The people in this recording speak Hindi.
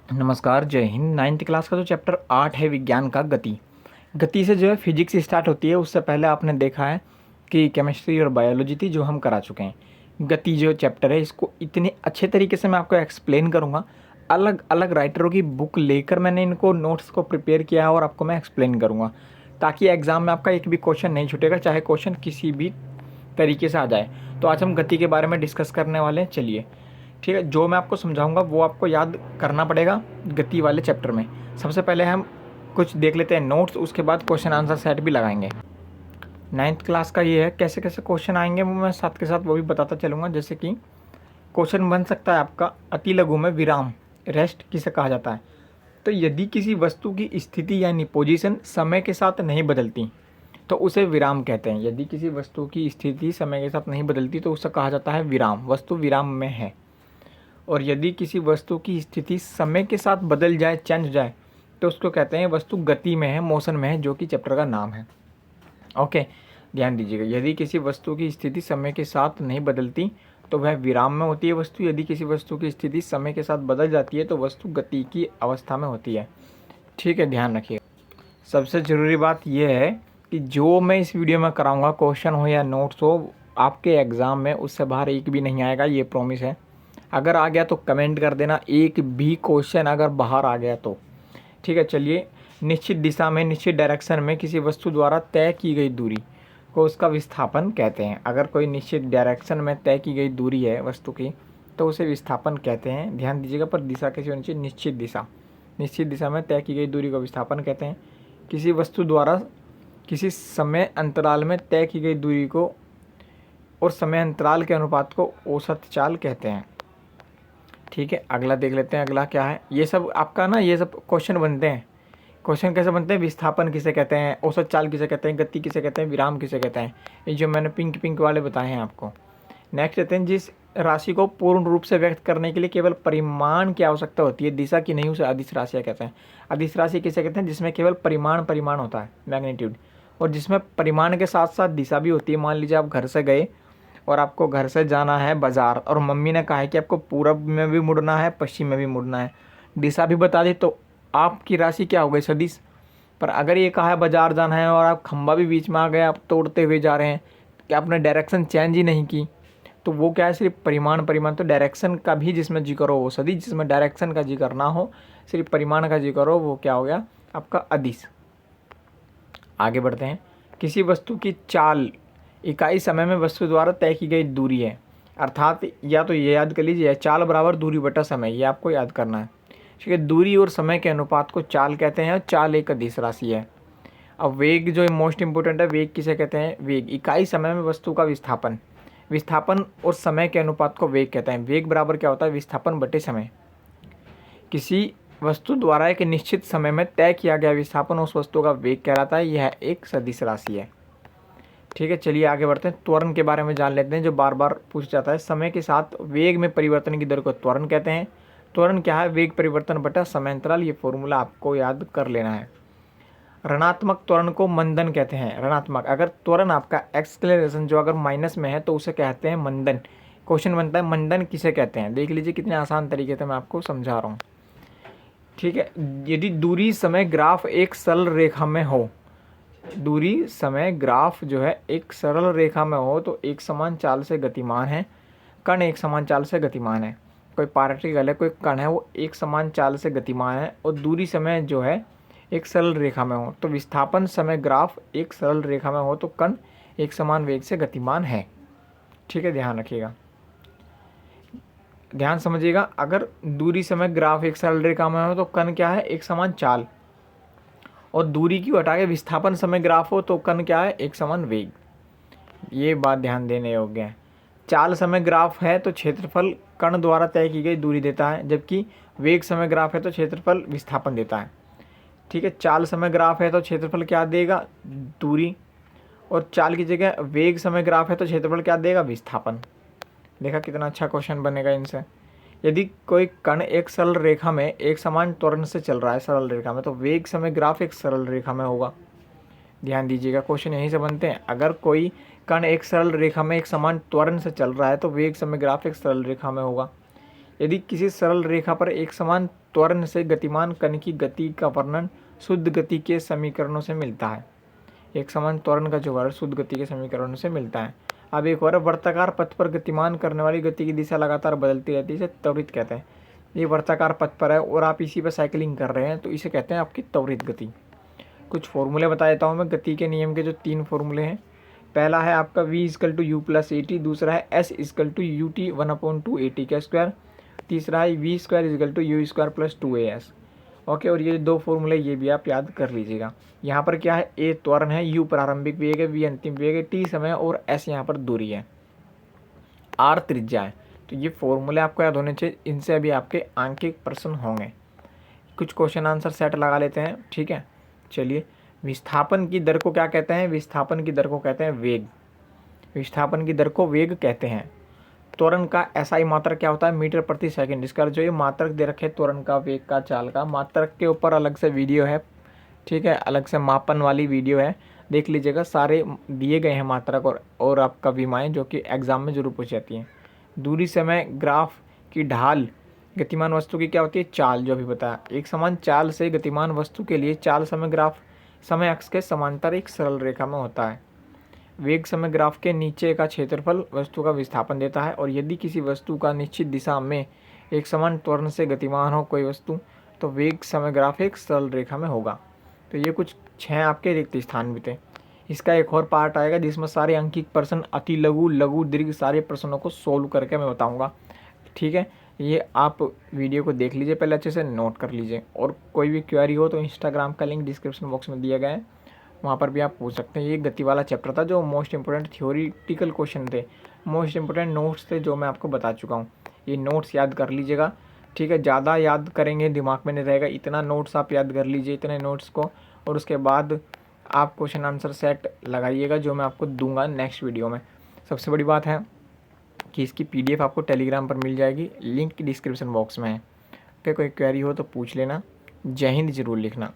नमस्कार, जय हिंद। नाइन्थ क्लास का जो चैप्टर 8 है विज्ञान का गति। गति से जो है फिजिक्स स्टार्ट होती है। उससे पहले आपने देखा है कि केमिस्ट्री और बायोलॉजी थी जो हम करा चुके हैं। गति जो चैप्टर है इसको इतने अच्छे तरीके से मैं आपको एक्सप्लेन करूँगा। अलग अलग राइटरों की बुक लेकर मैंने इनको नोट्स को प्रिपेयर किया है और आपको मैं एक्सप्लेन करूँगा ताकि एग्ज़ाम में आपका एक भी क्वेश्चन नहीं छूटेगा, चाहे क्वेश्चन किसी भी तरीके से आ जाए। तो आज हम गति के बारे में डिस्कस करने वाले हैं। चलिए ठीक है, जो मैं आपको समझाऊंगा वो आपको याद करना पड़ेगा गति वाले चैप्टर में। सबसे पहले हम कुछ देख लेते हैं नोट्स, उसके बाद क्वेश्चन आंसर सेट भी लगाएंगे। नाइन्थ क्लास का ये है, कैसे कैसे क्वेश्चन आएंगे वो मैं साथ के साथ वो भी बताता चलूँगा। जैसे कि क्वेश्चन बन सकता है आपका, अति लघु में विराम रेस्ट किसे कहा जाता है। तो यदि किसी वस्तु की स्थिति यानी पोजीशन समय के साथ नहीं बदलती तो उसे विराम कहते हैं। यदि किसी वस्तु की स्थिति समय के साथ नहीं बदलती तो उसे कहा जाता है विराम, वस्तु विराम में है। और यदि किसी वस्तु की स्थिति समय के साथ बदल जाए, चेंज हो जाए, तो उसको कहते हैं वस्तु गति में है, मोशन में है, जो कि चैप्टर का नाम है। ओके, ध्यान दीजिएगा। यदि किसी वस्तु की स्थिति समय के साथ नहीं बदलती तो वह विराम में होती है वस्तु। यदि किसी वस्तु की स्थिति समय के साथ बदल जाती है तो वस्तु गति की अवस्था में होती है। ठीक है, ध्यान रखिए। सबसे ज़रूरी बात यह है कि जो मैं इस वीडियो में कराऊंगा, क्वेश्चन हो या नोट्स हो, आपके एग्ज़ाम में उससे बाहर एक भी नहीं आएगा, ये प्रॉमिस है। अगर आ गया तो कमेंट कर देना, एक भी क्वेश्चन अगर बाहर आ गया तो। ठीक है, चलिए। निश्चित दिशा में, निश्चित डायरेक्शन में किसी वस्तु द्वारा तय की गई दूरी को उसका विस्थापन कहते हैं। अगर कोई निश्चित डायरेक्शन में तय की गई दूरी है वस्तु की तो उसे विस्थापन कहते हैं। ध्यान दीजिएगा, पर दिशा कैसी होनी चाहिए? निश्चित दिशा। निश्चित दिशा में तय की गई दूरी को विस्थापन कहते हैं। किसी वस्तु द्वारा किसी समय अंतराल में तय की गई दूरी को और समय अंतराल के अनुपात को औसत चाल कहते हैं। ठीक है, अगला देख लेते हैं। अगला क्या है? ये सब आपका ना, ये सब क्वेश्चन बनते हैं। क्वेश्चन कैसे बनते हैं? विस्थापन किसे कहते हैं, औसत चाल किसे कहते हैं, गति किसे कहते हैं, विराम किसे कहते हैं, ये जो मैंने पिंक पिंक वाले बताए हैं आपको। नेक्स्ट कहते हैं, जिस राशि को पूर्ण रूप से व्यक्त करने के लिए केवल परिमाण की आवश्यकता होती है, दिशा की नहीं, उसे अदिश राशियाँ कहते हैं। अदिश राशि किसे कहते हैं? जिसमें केवल परिमाण होता है, मैग्नीट्यूड, और जिसमें परिमाण के साथ साथ दिशा भी होती है। मान लीजिए आप घर से गए और आपको घर से जाना है बाज़ार, और मम्मी ने कहा है कि आपको पूरब में भी मुड़ना है, पश्चिम में भी मुड़ना है, दिशा भी बता दी, तो आपकी राशि क्या हो गई? सदिश। पर अगर ये कहा है बाज़ार जाना है और आप खंबा भी बीच में आ गए, आप तोड़ते हुए जा रहे हैं, कि आपने डायरेक्शन चेंज ही नहीं की, तो वो क्या है? सिर्फ परिमाण। तो डायरेक्शन का भी जिसमें जिक्र हो वो सदिश, जिसमें डायरेक्शन का जिक्र ना हो, सिर्फ परिमाण का जिक्र हो, वो क्या हो गया? आपका अदिश। आगे बढ़ते हैं। किसी वस्तु की चाल इकाई समय में वस्तु द्वारा तय की गई दूरी है। अर्थात या तो ये याद कर लीजिए, चाल बराबर दूरी बटा समय, ये आपको याद करना है। ठीक है, दूरी और समय के अनुपात को चाल कहते हैं और चाल एक अदिश राशि है। अब वेग जो मोस्ट इंपॉर्टेंट है, वेग किसे कहते हैं? वेग इकाई समय में वस्तु का विस्थापन। विस्थापन और समय के अनुपात को वेग कहते हैं। वेग बराबर क्या होता है? विस्थापन बटे समय। किसी वस्तु द्वारा एक निश्चित समय में तय किया गया विस्थापन उस वस्तु का वेग कहलाता है। यह एक सदिश राशि है। ठीक है, चलिए आगे बढ़ते हैं। त्वरण के बारे में जान लेते हैं, जो बार बार पूछ जाता है। समय के साथ वेग में परिवर्तन की दर को त्वरण कहते हैं। त्वरण क्या है? वेग परिवर्तन बटा समय अंतराल। ये फॉर्मूला आपको याद कर लेना है। ऋणात्मक त्वरण को मंदन कहते हैं। ऋणात्मक, अगर त्वरण आपका एक्सलेरेशन जो अगर माइनस में है तो उसे कहते हैं मंदन। क्वेश्चन बनता है मंदन किसे कहते हैं? देख लीजिए कितने आसान तरीके से मैं आपको समझा रहा हूँ। ठीक है, यदि दूरी समय ग्राफ एक सरल रेखा में हो, दूरी समय ग्राफ जो है एक सरल रेखा में हो तो एक समान चाल से गतिमान है। कण एक समान चाल से गतिमान है। कोई पार्टिकल है, कोई कण है, वो एक समान चाल से गतिमान है और दूरी समय जो है एक सरल रेखा में हो। तो विस्थापन समय ग्राफ एक सरल रेखा में हो तो कण एक समान वेग से गतिमान है। ठीक है, ध्यान रखिएगा, ध्यान समझिएगा। अगर दूरी समय ग्राफ एक सरल रेखा में हो तो कण क्या है? एक समान चाल। और दूरी की हटा के विस्थापन समय ग्राफ हो तो कण क्या है? एक समान वेग। ये बात ध्यान देने योग्य है। चाल समय ग्राफ है तो क्षेत्रफल कण द्वारा तय की गई दूरी देता है, जबकि वेग समय ग्राफ है तो क्षेत्रफल विस्थापन देता है। ठीक है, चाल समय ग्राफ है तो क्षेत्रफल क्या देगा? दूरी। और चाल की जगह वेग समय ग्राफ है तो क्षेत्रफल क्या देगा? विस्थापन। देखा कितना अच्छा क्वेश्चन बनेगा इनसे। यदि कोई कण एक सरल रेखा में एक समान त्वरण से चल रहा है सरल रेखा में, तो वेग समय ग्राफ एक सरल रेखा में होगा। ध्यान दीजिएगा, क्वेश्चन यहीं से बनते हैं। अगर कोई कण एक सरल रेखा में एक समान त्वरण से चल रहा है तो वेग समय ग्राफ एक सरल रेखा में होगा। यदि किसी सरल रेखा पर एक समान त्वरण से गतिमान कण की गति का वर्णन शुद्ध गति के समीकरणों से मिलता है। एक समान त्वरण का जो वर्णन शुद्ध गति के समीकरणों से मिलता है। अब एक और वर्ताकार पथ पर गतिमान करने वाली गति की दिशा लगातार बदलती रहती है, इसे त्वरित कहते हैं। ये वर्ताकार पथ पर है और आप इसी पर साइकिलिंग कर रहे हैं तो इसे कहते हैं आपकी त्वरित गति। कुछ फॉर्मूले बता देता हूँ मैं गति के नियम के, जो 3 फॉर्मूले हैं। पहला है आपका v=u+at, दूसरा है s=ut 1/2 at का स्क्वायर, तीसरा है v²u² + 2as। ओके, और ये 2 फॉर्मूले ये भी आप याद कर लीजिएगा। यहाँ पर क्या है, a त्वरण है, u प्रारंभिक वेग है, v अंतिम वेग है, t समय और s यहाँ पर दूरी है, r त्रिज्या है। तो ये फॉर्मूले आपको याद होने चाहिए, इनसे अभी आपके आंकिक प्रश्न होंगे। कुछ क्वेश्चन आंसर सेट लगा लेते हैं, ठीक है। चलिए, विस्थापन की दर को क्या कहते हैं? विस्थापन की दर को कहते हैं वेग। विस्थापन की दर को वेग कहते हैं। त्वरण का SI मात्रक क्या होता है? मीटर प्रति सेकंड। इसका जो ये मात्रक दे रखे त्वरण का, वेग का, चाल का, मात्रक के ऊपर अलग से वीडियो है, ठीक है, अलग से मापन वाली वीडियो है, देख लीजिएगा। सारे दिए गए हैं मात्रक और आपका विमाएँ जो कि एग्जाम में जरूर पूछ जाती हैं। दूरी, समय, ग्राफ की ढाल, गतिमान वस्तु की क्या होती है? चाल, जो अभी बताया। एक समान चाल से गतिमान वस्तु के लिए चाल समय ग्राफ समय अक्ष के समांतर एक सरल रेखा में होता है। वेग समय ग्राफ के नीचे का क्षेत्रफल वस्तु का विस्थापन देता है, और यदि किसी वस्तु का निश्चित दिशा में एक समान त्वरण से गतिमान हो कोई वस्तु, तो वेग समय ग्राफ एक सरल रेखा में होगा। तो ये कुछ 6 आपके रिक्त स्थान भी थे। इसका एक और पार्ट आएगा जिसमें सारे अंकित प्रश्न, अति लघु, लघु, दीर्घ सारे प्रश्नों को सोल्व करके मैं बताऊँगा, ठीक है। ये आप वीडियो को देख लीजिए, पहले अच्छे से नोट कर लीजिए, और कोई भी क्वेरी हो तो इंस्टाग्राम का लिंक डिस्क्रिप्शन बॉक्स में दिया गया है, वहाँ पर भी आप पूछ सकते हैं। ये गति वाला चैप्टर था जो मोस्ट इंपोर्टेंट थ्योरेटिकल क्वेश्चन थे, मोस्ट इंपोर्टेंट नोट्स थे जो मैं आपको बता चुका हूँ। ये नोट्स याद कर लीजिएगा, ठीक है। ज़्यादा याद करेंगे दिमाग में नहीं रहेगा, इतना नोट्स आप याद कर लीजिए, इतने नोट्स को, और उसके बाद आप क्वेश्चन आंसर सेट लगाइएगा जो मैं आपको दूंगा नेक्स्ट वीडियो में। सबसे बड़ी बात है कि इसकी PDF आपको टेलीग्राम पर मिल जाएगी, लिंक डिस्क्रिप्शन बॉक्स में है। ओके, कोई क्वेरी हो तो पूछ लेना। जय हिंद जरूर लिखना।